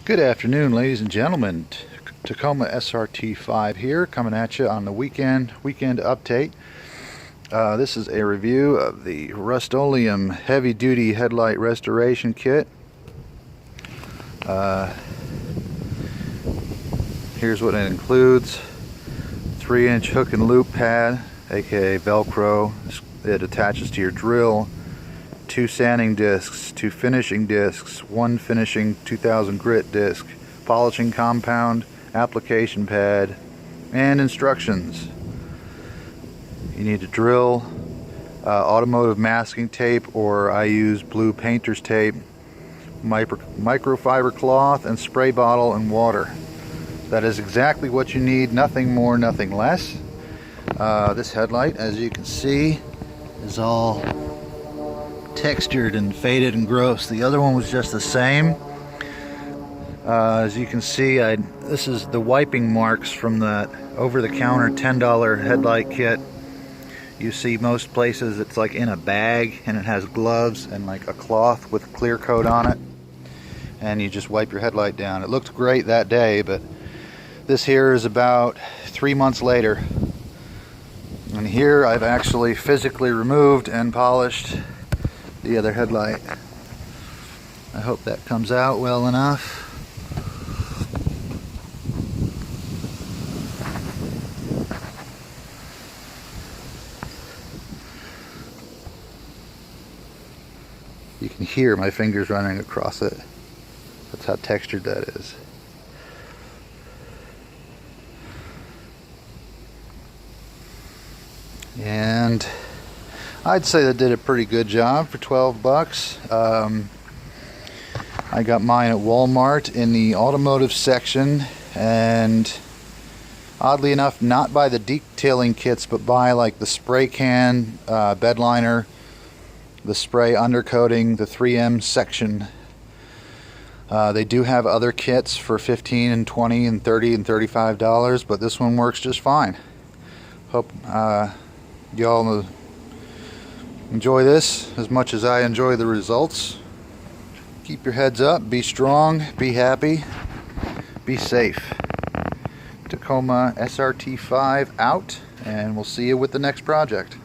Good afternoon, ladies and gentlemen. Tacoma SRT5 here, coming at you on the weekend update. This is a review of the Rust-oleum heavy-duty headlight restoration kit. Here's what it includes: 3-inch hook and loop pad, aka Velcro. It attaches to your drill. 2 sanding discs, 2 finishing discs, 1 finishing 2000 grit disc, polishing compound, application pad, and instructions. You need a drill, automotive masking tape, or I use blue painter's tape, microfiber cloth, and spray bottle and water. That is exactly what you need, nothing more, nothing less. This headlight, as you can see, is all textured and faded and gross. The other one was just the same. As you can see, this is the wiping marks from that over-the-counter $10 headlight kit. You see most places it's like in a bag, and it has gloves and like a cloth with clear coat on it, and you just wipe your headlight down. It looked great that day, but this here is about 3 months later, and here I've actually physically removed and polished the other headlight. I hope that comes out well enough. You can hear my fingers running across it. That's how textured that is. And I'd say they did a pretty good job for 12 bucks. I got mine at Walmart in the automotive section, and oddly enough, not by the detailing kits, but by like the spray can, bed liner, the spray undercoating, the 3M section. They do have other kits for $15 and $20 and $30 and $35, but this one works just fine. Hope y'all enjoy this as much as I enjoy the results. Keep your heads up, be strong, be happy, be safe. Tacoma SRT5 out, and we'll see you with the next project.